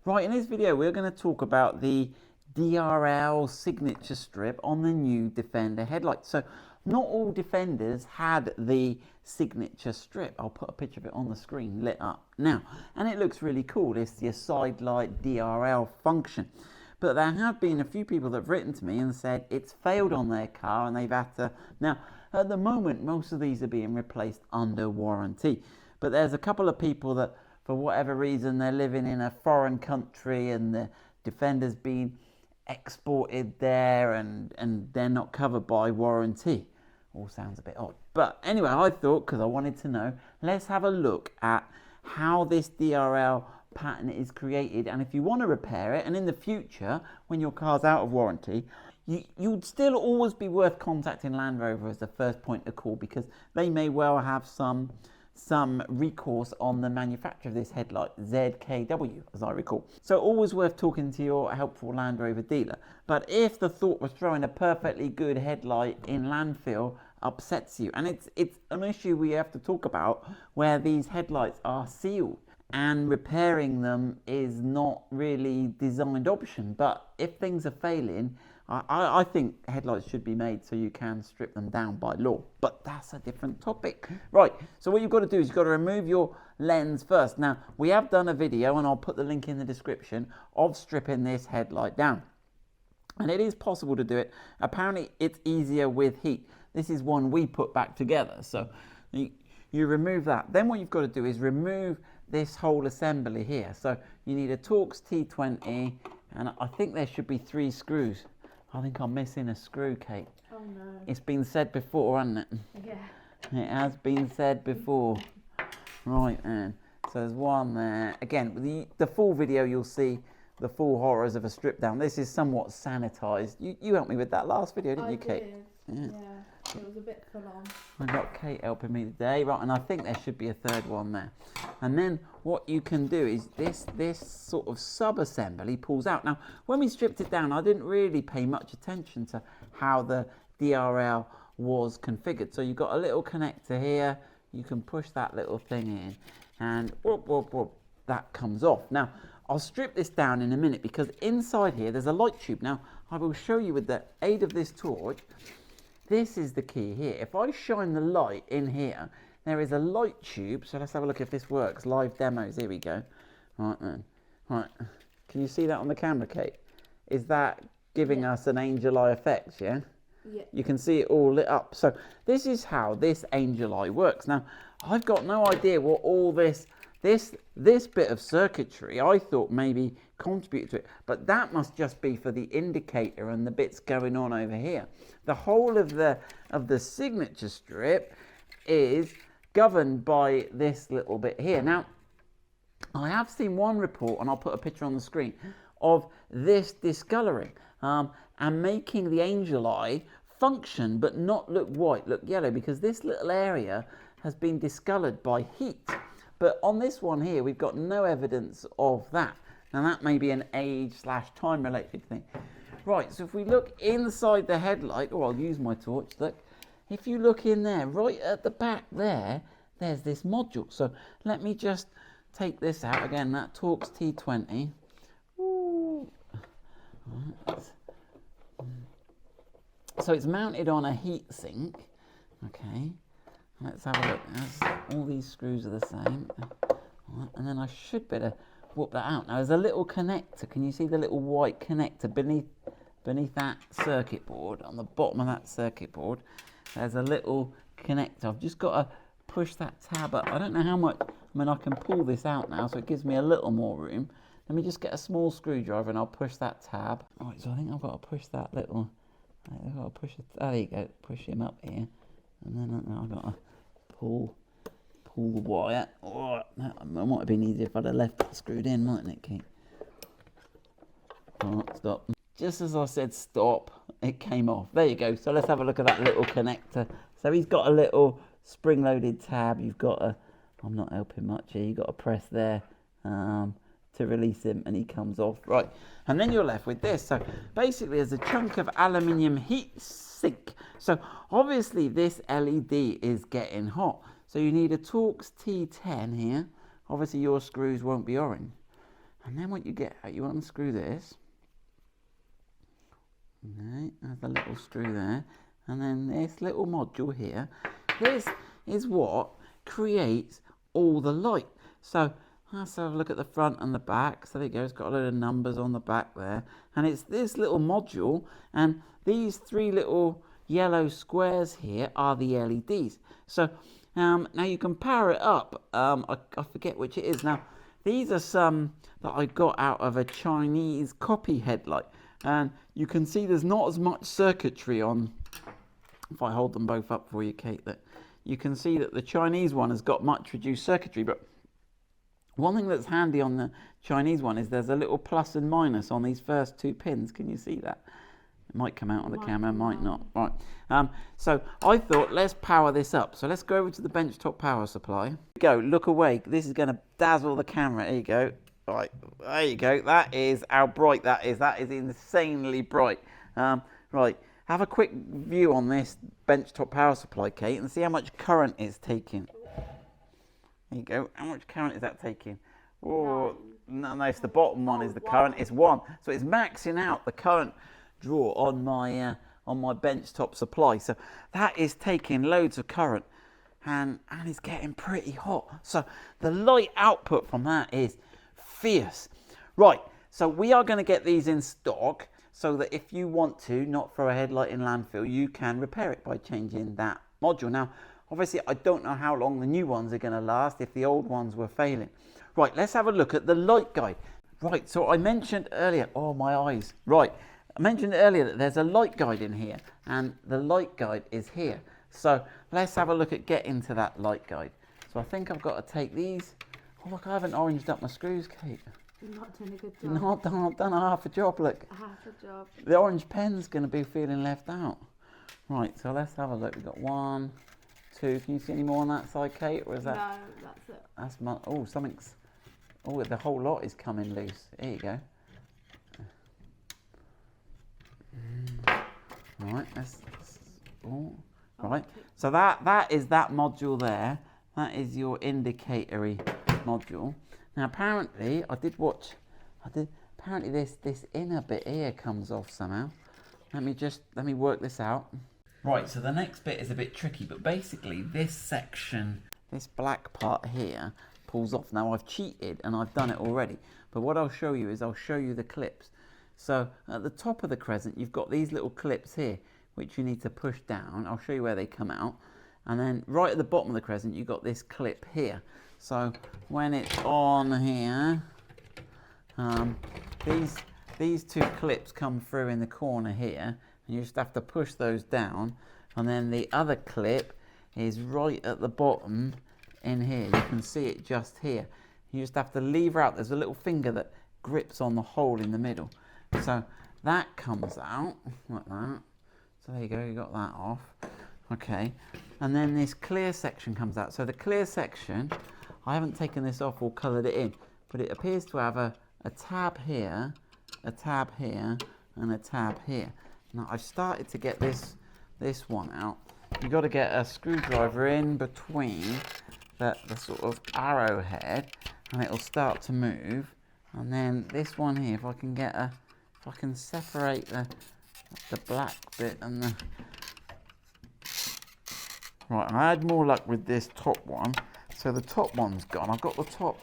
Right, in this video we're going to talk about the DRL signature strip on the new Defender headlight. So not all Defenders had the signature strip. I'll put a picture of it on the screen lit up now, and it looks really cool. It's your side light DRL function. But there have been a few people that have written to me and said it's failed on their car and they've had to... Now, at the moment, most of these are being replaced under warranty. But there's a couple of people that, for whatever reason, they're living in a foreign country and the Defender's been exported there and they're not covered by warranty. All sounds a bit odd. But anyway, I thought, because I wanted to know, let's have a look at how this DRL pattern is created, and if you want to repair it, and in the future when your car's out of warranty, you'd still always be worth contacting Land Rover as the first point of call, because they may well have some recourse on the manufacturer of this headlight, ZKW, as I recall. So always worth talking to your helpful Land Rover dealer. But if the thought was throwing a perfectly good headlight in landfill upsets you, and it's an issue we have to talk about, where these headlights are sealed and repairing them is not really designed option. But if things are failing, I think headlights should be made so you can strip them down by law, but that's a different topic. Right, so what you've got to do is you've got to remove your lens first. Now, we have done a video, and I'll put the link in the description, of stripping this headlight down. And it is possible to do it. Apparently, it's easier with heat. This is one we put back together. So you remove that. Then what you've got to do is remove this whole assembly here. So you need a Torx T20, and I think there should be 3 screws. I think I'm missing a screw, Kate. Oh no. It's been said before, hasn't it? Yeah. It has been said before. Right then. So there's one there. Again, the full video, you'll see the full horrors of a strip down. This is somewhat sanitized. You helped me with that last video, didn't you, Kate? I did. Yeah. It was a bit full on. I got Kate helping me today, right? And I think there should be a third one there. And then what you can do is this sort of sub-assembly pulls out. Now, when we stripped it down, I didn't really pay much attention to how the DRL was configured. So you've got a little connector here. You can push that little thing in, and whoop, whoop, whoop, that comes off. Now, I'll strip this down in a minute, because inside here there's a light tube. Now, I will show you with the aid of this torch. This is the key here. If I shine the light in here, there is a light tube. So let's have a look if this works. Live demos, here we go. Right then. Right. Can you see that on the camera, Kate? Is that giving us an angel eye effect, yeah? Yeah. You can see it all lit up. So this is how this angel eye works. Now, I've got no idea what all this bit of circuitry, I thought maybe contributed to it, but that must just be for the indicator and the bits going on over here. The whole of the signature strip is governed by this little bit here. Now, I have seen one report, and I'll put a picture on the screen, of this discoloring and making the angel eye function but not look white, look yellow, because this little area has been discolored by heat. But on this one here, we've got no evidence of that. Now, that may be an age/time related thing. Right, so if we look inside the headlight, I'll use my torch, look. If you look in there, right at the back there, there's this module. So let me just take this out again, that Torx T20. Ooh. So it's mounted on a heat sink, okay. Let's have a look. All these screws are the same. Right, and then I should better whoop that out. Now, there's a little connector. Can you see the little white connector beneath that circuit board? On the bottom of that circuit board, there's a little connector. I've just got to push that tab up. I don't know how much. I mean, I can pull this out now, so it gives me a little more room. Let me just get a small screwdriver and I'll push that tab. Right, so I think I've got to push that little... I've got to push it. There you go. Push him up here. And then I've got to pull the wire. Oh, that might have been easier if I'd have left it screwed in, mightn't it, Kate? Oh, stop. Just as I said stop, it came off. There you go. So let's have a look at that little connector. So he's got a little spring-loaded tab. You've got to... I'm not helping much here. You've got to press there to release him, and he comes off. Right. And then you're left with this. So basically, there's a chunk of aluminium heat sink. So obviously this LED is getting hot. So you need a Torx T10 here. Obviously your screws won't be orange. And then what you get out, you unscrew this. Okay, there's a little screw there. And then this little module here. This is what creates all the light. So let's have a look at the front and the back. So there you go, it's got a load of numbers on the back there. And it's this little module, and these three little yellow squares here are the LEDs. So now you can power it up. I forget which it is. Now, these are some that I got out of a Chinese copy headlight. And you can see there's not as much circuitry on. If I hold them both up for you, Kate, that you can see that the Chinese one has got much reduced circuitry. But one thing that's handy on the Chinese one is there's a little plus and minus on these first two pins. Can you see that? It might come out on the camera, might not. Right. So I thought, let's power this up. So let's go over to the benchtop power supply. Go, look away. This is going to dazzle the camera. Here you go. Right, there you go. That is how bright that is. That is insanely bright. Right, have a quick view on this benchtop power supply, Kate, and see how much current it's taking. There you go. How much current is that taking? Oh, no, it's the bottom one is the current. It's 1. So it's maxing out the current draw on my benchtop supply. So that is taking loads of current, and it's getting pretty hot. So the light output from that is fierce. Right, so we are going to get these in stock so that if you want to not throw a headlight in landfill, you can repair it by changing that module. Now, obviously, I don't know how long the new ones are going to last if the old ones were failing. Right, let's have a look at the light guide. Right, so I mentioned earlier, oh my eyes. Right, I mentioned earlier that there's a light guide in here, and the light guide is here. So let's have a look at getting to that light guide. So I think I've got to take these. Oh look, I haven't oranged up my screws, Kate. You're not doing a good job. I've done a half a job, look. Half a job. The orange pen's going to be feeling left out. Right, so let's have a look. We've got 1, 2. Can you see any more on that side, Kate? Or is that? No, that's it. That's my, oh, something's, oh, the whole lot is coming loose. Here you go. Right, oh, right. So that is that module there. That is your indicatory module. Now apparently, apparently this inner bit here comes off somehow. Let me work this out. Right, so the next bit is a bit tricky, but basically this section, this black part here, pulls off. Now I've cheated and I've done it already, but what I'll show you is I'll show you the clips. So at the top of the crescent, you've got these little clips here, which you need to push down. I'll show you where they come out. And then right at the bottom of the crescent, you've got this clip here. So when it's on here, these two clips come through in the corner here, and you just have to push those down. And then the other clip is right at the bottom in here. You can see it just here. You just have to lever out. There's a little finger that grips on the hole in the middle. So that comes out like that. So there you go, you got that off. Okay, and then this clear section comes out. So the clear section, I haven't taken this off or coloured it in, but it appears to have a tab here, a tab here, and a tab here. Now I've started to get this one out. You've got to get a screwdriver in between the sort of arrowhead, and it'll start to move. And then this one here, if I can separate the black bit and the... Right, I had more luck with this top one. So the top one's gone. I've got the top,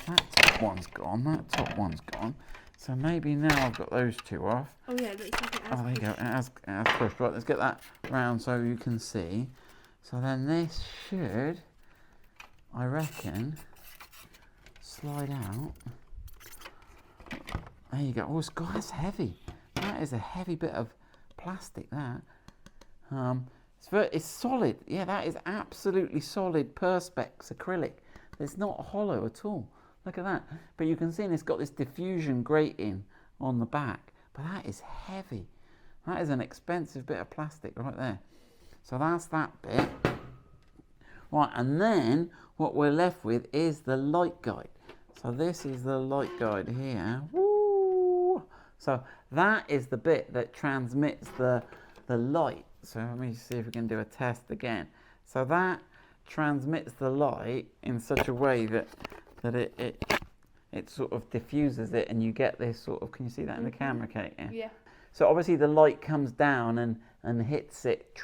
that top one's gone, that top one's gone. So maybe now I've got those two off. Oh yeah, it looks like it has. Oh, there you go, it has pushed. Right, let's get that round so you can see. So then this should, I reckon, slide out. There you go. Oh, that's heavy. That is a heavy bit of plastic, that. It's solid. Yeah, that is absolutely solid Perspex acrylic. It's not hollow at all. Look at that. But you can see it's got this diffusion grating on the back. But that is heavy. That is an expensive bit of plastic right there. So that's that bit. Right, and then what we're left with is the light guide. So this is the light guide here. Woo! So that is the bit that transmits the light. So let me see if we can do a test again. So that transmits the light in such a way that it sort of diffuses it, and you get this sort of, can you see that in the camera, Kate? Yeah. So obviously the light comes down and hits it,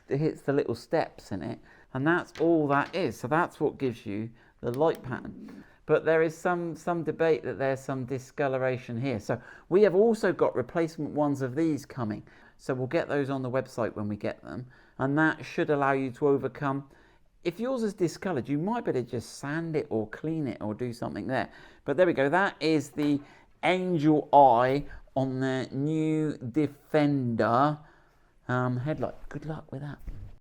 it hits the little steps in it, and that's all that is. So that's what gives you the light pattern. But there is some debate that there's some discoloration here. So we have also got replacement ones of these coming. So we'll get those on the website when we get them, and that should allow you to overcome. If yours is discolored, you might better just sand it or clean it or do something there. But there we go. That is the angel eye on the new Defender headlight. Good luck with that.